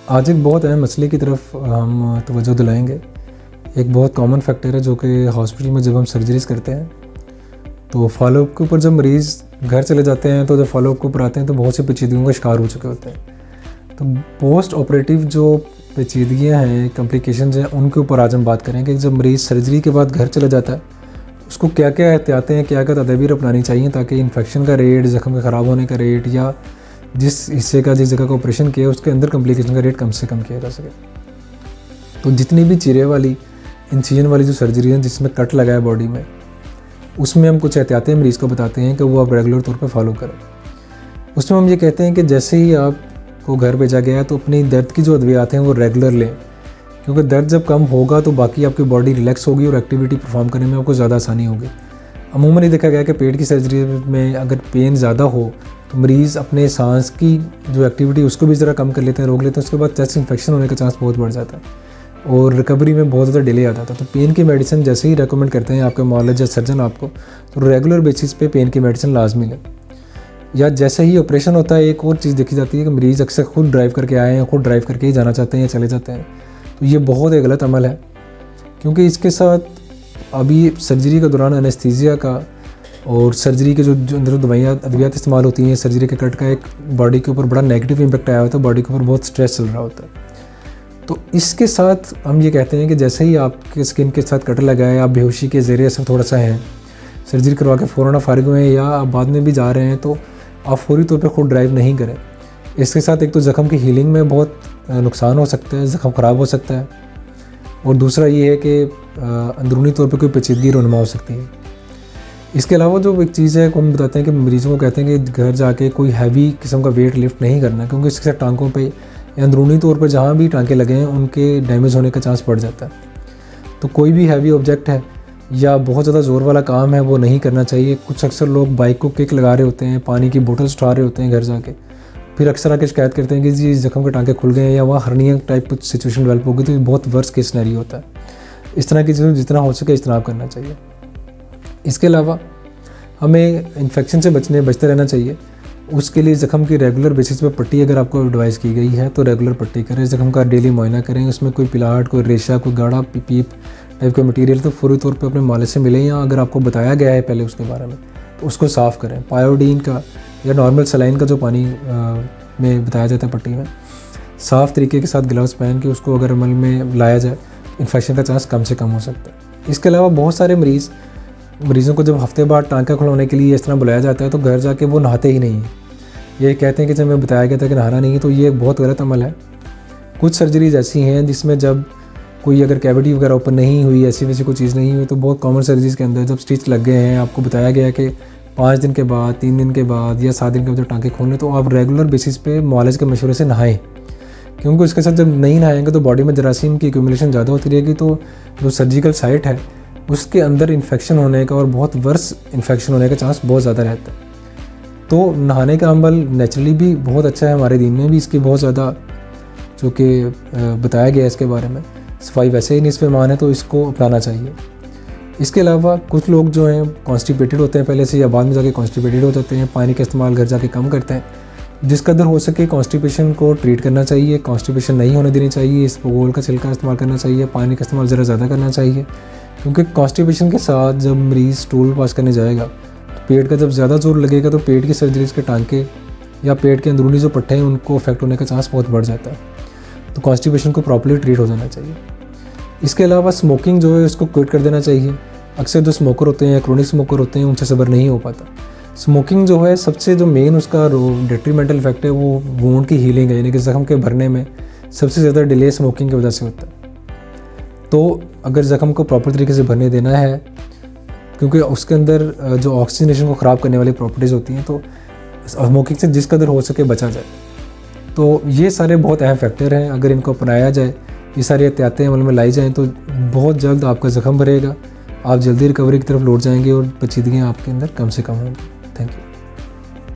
आज एक बहुत अहम मसले की तरफ हम तवज्जो दिलाएंगे। एक बहुत कॉमन फैक्टर है जो कि हॉस्पिटल में जब हम सर्जरीज़ करते हैं तो फॉलोअप के ऊपर जब मरीज़ घर चले जाते हैं तो जब फॉलोअप के ऊपर आते हैं तो बहुत सी पेचीदगियों का शिकार हो चुके होते हैं। तो पोस्ट ऑपरेटिव जो पेचीदगियाँ हैं, कॉम्प्लिकेशंस हैं, उनके ऊपर आज हम बात करेंगे। जब मरीज़ सर्जरी के बाद घर चला जाता है उसको क्या क्या एहतियातें, क्या क्या तदाबीर अपनानी चाहिए ताकि इन्फेक्शन का रेट, ज़ख्म के ख़राब होने का रेट या जिस हिस्से का, जिस जगह का ऑपरेशन किया उसके अंदर कॉम्प्लिकेशन का रेट कम से कम किया जा सके। तो जितनी भी चीरे वाली, इंसिजन वाली जो सर्जरी है जिसमें कट लगा है बॉडी में, उसमें हम कुछ एहतियातें मरीज़ को बताते हैं कि वो आप रेगुलर तौर पे फॉलो करें। उसमें हम ये कहते हैं कि जैसे ही आपको घर भेजा गया तो अपनी दर्द की जो अद्वियात हैं वो रेगुलर लें, क्योंकि दर्द जब कम होगा तो बाकी आपकी बॉडी रिलैक्स होगी और एक्टिविटी परफॉर्म करने में आपको ज़्यादा आसानी होगी। अमूमन ये देखा गया कि पेट की सर्जरी में अगर पेन ज़्यादा हो तो मरीज़ अपने सांस की जो एक्टिविटी उसको भी ज़रा कम कर लेते हैं, रोक लेते हैं। उसके बाद चेस्ट इन्फेक्शन होने का चांस बहुत बढ़ जाता है और रिकवरी में बहुत ज़्यादा डिले आ जाता है। तो पेन की मेडिसिन जैसे ही रेकमेंड करते हैं आपके मॉलेज या सर्जन आपको, तो रेगुलर बेसिस पे पेन की मेडिसिन लाजमी लें। या जैसे ही ऑपरेशन होता है एक और चीज़ देखी जाती है कि मरीज़ अक्सर खुद ड्राइव करके आए हैं, खुद ड्राइव करके ही जाना चाहते हैं या चले जाते हैं। तो ये बहुत एक गलत अमल है, क्योंकि इसके साथ अभी सर्जरी के दौरान एनेस्थीसिया का और सर्जरी के जो अंदर दवाइयाँ अद्वियात इस्तेमाल होती हैं, सर्जरी के कट का एक बॉडी के ऊपर बड़ा नेगेटिव इम्पैक्ट आया होता है, बॉडी के ऊपर बहुत स्ट्रेस चल रहा होता है। तो इसके साथ हम ये कहते हैं कि जैसे ही आपके स्किन के साथ कट लगा है, आप बेहोशी के ज़ेरे असर थोड़ा सा हैं, सर्जरी करवा के फ़ौरन फारिग हुए हैं या आप बाद में भी जा रहे हैं, तो आप फौरी तौर पर खुद ड्राइव नहीं करें। इसके साथ एक तो ज़ख्म की हीलिंग में बहुत नुकसान हो सकता है, ज़ख्म ख़राब हो सकता है, और दूसरा ये है कि अंदरूनी तौर पर कोई पेचीदगी रुनमा हो सकती है। इसके अलावा जो एक चीज़ है, हम बताते हैं कि मरीज़ों को कहते हैं कि घर जाके कोई हैवी किस्म का वेट लिफ्ट नहीं करना, क्योंकि इसके साथ टांकों पे या अंदरूनी तौर पर जहाँ भी टांके लगे हैं उनके डैमेज होने का चांस बढ़ जाता है। तो कोई भी हैवी ऑब्जेक्ट है या बहुत ज़्यादा ज़ोर वाला काम है वो नहीं करना चाहिए। कुछ अक्सर लोग बाइक को किक लगा रहे होते हैं, पानी की बोतल्स उठा रहे होते हैं घर जाके, फिर अक्सर आके शिकायत करते हैं कि जी ज़ख्म के टांके खुल गए हैं या वहाँ हर्निया टाइप कुछ सिचुएशन डेवलप होगी। तो ये बहुत वर्स्ट केस सिनेरियो होता है। इस तरह की चीज़ों जितना हो सके इज्तनाब करना चाहिए। इसके अलावा हमें इन्फेक्शन से बचते रहना चाहिए। उसके लिए ज़ख्म की रेगुलर बेसिस पे पट्टी अगर आपको एडवाइस की गई है तो रेगुलर पट्टी करें, ज़ख्म का डेली मुआयना करें। उसमें कोई पिलाहट, कोई रेशा, कोई गाढ़ा पीप टाइप का मटीरियल तो फौरी तौर पे अपने मालिश से मिले, या अगर आपको बताया गया है पहले उसके बारे में तो उसको साफ़ करें। पायोडीन का या नॉर्मल सलाइन का जो पानी में बताया जाता है पट्टी में, साफ़ तरीके के साथ ग्लव्स पहन के उसको अगर अमल में लाया जाए, इन्फेक्शन का चांस कम से कम हो सकता है। इसके अलावा बहुत सारे मरीज़ों को जब हफ्ते बाद टांका खुलवाने के लिए इस तरह बुलाया जाता है तो घर जाके वो नहाते ही नहीं हैं। ये कहते हैं कि जब मैं बताया गया था कि नहाना नहीं है, तो ये एक बहुत गलत अमल है। कुछ सर्जरीज ऐसी हैं जिसमें जब कोई अगर कैविटी वगैरह ओपन नहीं हुई, ऐसी वैसी कोई चीज़ नहीं हुई, तो बहुत कॉमन सर्जरीज के अंदर जब स्टिच लग गए हैं, आपको बताया गया कि 5 दिन के बाद, 3 दिन के बाद या 7 दिन के बाद जब टांके खोलें, तो आप रेगुलर बेसिस पे मुआलिज के मशवरे से नहाएं, क्योंकि उसके साथ जब नहीं नहाएंगे तो बॉडी में जरासीम की एक्यूमुलेशन ज़्यादा होती रहेगी। तो जो सर्जिकल साइट है उसके अंदर इन्फेक्शन होने का और बहुत वर्स इन्फेक्शन होने का चांस बहुत ज़्यादा रहता है। तो नहाने का अमल नेचुरली भी बहुत अच्छा है, हमारे दीन में भी इसकी बहुत ज़्यादा जो कि बताया गया है इसके बारे में। सफाई वैसे ही निस्फ़ ईमान है, तो इसको अपनाना चाहिए। इसके अलावा कुछ लोग जो हैं कॉन्स्टिपेटेड होते हैं पहले से या बाद में जाके कॉन्स्टिपेटेड हो जाते हैं, पानी का इस्तेमाल घर जाके कम करते हैं। जिस कदर हो सके कॉन्स्टिपेशन को ट्रीट करना चाहिए, कॉन्स्टिपेशन नहीं होने देनी चाहिए। इस गोल का छिलका इस्तेमाल करना चाहिए, पानी का इस्तेमाल ज़रा ज़्यादा करना चाहिए, क्योंकि कॉन्स्टिपेशन के साथ जब मरीज़ स्टूल पास करने जाएगा तो पेट का जब ज़्यादा जोर लगेगा तो पेट की सर्जरीज के टांके या पेट के अंदरूनी जो पट्टे हैं उनको अफेक्ट होने का चांस बहुत बढ़ जाता है। तो कॉन्स्टिपेशन को प्रॉपर्ली ट्रीट हो जाना चाहिए। इसके अलावा स्मोकिंग जो है उसको क्विट कर देना चाहिए। अक्सर जो स्मोकर होते हैं या क्रोनिक स्मोकर होते हैं उनसे सब्र नहीं हो पाता। स्मोकिंग जो है सबसे जो मेन उसका डेट्रीमेंटल इफेक्ट है वो वुंड की हीलिंग है, यानी कि ज़ख्म के भरने में सबसे ज़्यादा डिले स्मोकिंग की वजह से होता है। तो अगर ज़ख्म को प्रॉपर तरीके से भरने देना है, क्योंकि उसके अंदर जो ऑक्सीजनेशन को ख़राब करने वाली प्रॉपर्टीज़ होती हैं, तो स्मोकिंग से जिस कदर हो सके बचा जाए। तो ये सारे बहुत अहम फैक्टर हैं, अगर इनको अपनाया जाए, ये सारी एहतियातें अमल में लाई जाएँ तो बहुत जल्द आपका ज़ख्म भरेगा, आप जल्दी रिकवरी की तरफ लौट जाएंगे और पेचीदगियाँ आपके अंदर कम से कम होंगी। Thank you.